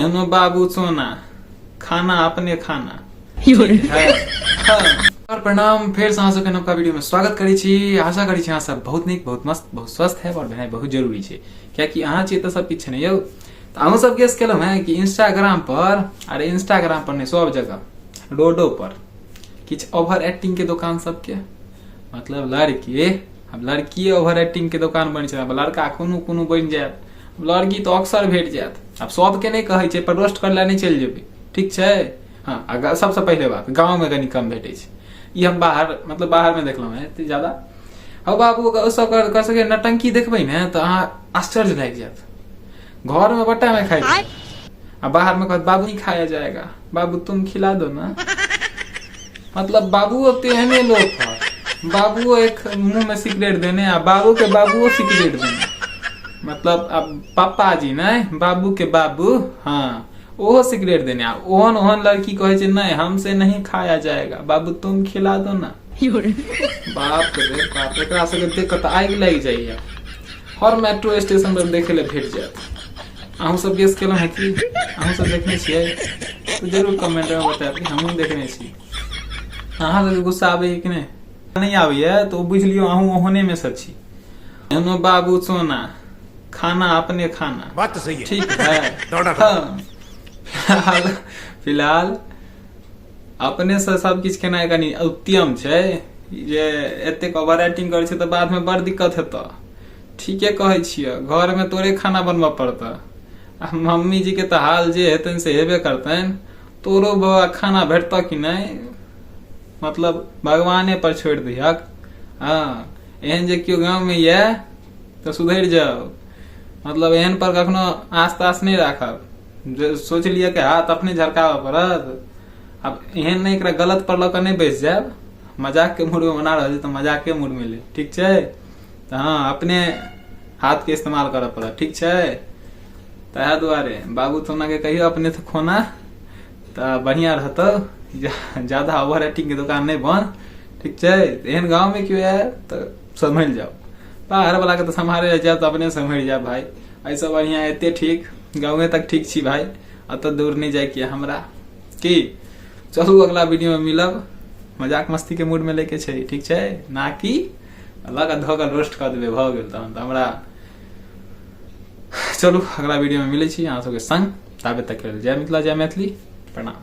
एनो बाबू सोना खाना अपने खाना और प्रणाम फेर से अहाँ सबके नवका वीडियो में स्वागत करै छी। आशा करै छी अहाँ सब बहुत नीक, बहुत मस्त, बहुत स्वस्थ है और भेनाइ बहुत जरूरी छै, कियाकि अहाँ छी तऽ सब किछ छै ने यौ। तऽ अहूँ सब गेस केलहुँ हैं कि इंस्टाग्राम पर, अरे इंस्टाग्राम पर नहीं सब जगह रोडो पर किछ ओवर एक्टिंग के दुकान सब के, मतलब लड़की, अब लड़की ओवर एक्टिंग के दुकान बन छै, लड़का कोनो कोनो बन जायत, लड़की तो अक्सर भेट जायत। अब सबके नहीं कहै छै, पर रोस्ट करला नहीं चल जेबै, ठीक छै। हाँ, अगर सबसे पहले बात गाँव में कनी कम भेटे छै, ई हम बाहर मतलब बाहर में देखलहुँ है एते ज्यादा। अब बाबू सब कर सके नटंकी देखबै ने तो अहाँ आश्चर्य लग जायत। घर में बट्टा में खाई, अब बाहर में कहत बाबू नहीं खाया जाएगा, बाबू तुम खिला दो ना। मतलब बाबू तेहने लोग है, बाबू एक मुंह में सिगरेट देने आ बाबू के बाबू सिगरेट देने, मतलब अब पापा जी नहीं बाबू के बाबू, हाँ ओहो सिगरेट देने। ओहन ओहन लड़की कहे छै नहीं हमसे नहीं खाया जाएगा, बाबू तुम खिला दो ना। बाप रे बाप, एकरा सबके देख के आगि लागि जाइए। हर मेट्रो स्टेशन पर देखे ले भेट जायत। अहूँ सब गेस केलहुँ है कि अहूँ सब देखने छियै तो जरूर कमेंट में बतायब कि हमहूँ देखने छी। अहाँ सबके गुस्सा आबे कि नहीं आबैया तो बुझ लियो अहूँ ओहने में से छी। एनो बाबू सोना खाना अपने खाना, बात तो सही है, ठीक है। फिलहाल अपने से सब किछ केनाइ कनी उत्तम छै, जे एतेक ओवर एक्टिंग करे छै तऽ बाद में बड़ दिक्कत हेतौ। ठीके कहै छियै, घर में तोरे खाना बनबऽ पड़तऽ। मम्मी जी के तऽ हाल जे हेतन से हेबे करतन, तोरो बाबा खाना भेटतऽ कि नहीं मतलब भगवाने पर छोड़ दिहक। हाँ, एहन जे क्यों गाँव में ये तो सुधर जाओ, मतलब एहन पर कखनो आस तास नहीं राखब। सोच लिया कि हाथ अपने झरकाव पड़त। अब एहन नहीं एकरा गलत पर लऽ नहीं बैस जायब, मजाक के मूड में बना रह तो मजाक के मूड में ले, ठीक छै। तो हाँ, अपने हाथ के इस्तेमाल करे पड़त, ठीक छै। तह दुआरे बाबू सोना के कहियो अपने से खोना तो बढ़िया रहता, ज्यादा ओवर एक्टिंग के दुकान नहीं बन, ठीक छै। एहन गाँव में क्यों है तो संभल जाओ, बाहर वाला के तो संभाले जाए तो अपने संभल जाए भाई। ऐसा बढ़िया एते ठीक गाँव तक ठीक छी भाई, अत दूर नहीं जाए कि हमरा की। चलू अगला वीडियो में मिलब, मजाक मस्ती के मूड में लेके छै, ठीक छै, ना कि अलग धोकर रोस्ट कर देबे भ गेल तहन तऽ हमरा। चलू अगला वीडियो में मिलै छी अहाँ सबके संग, ताबे तक जय मिथिला जय मैथिली, प्रणाम।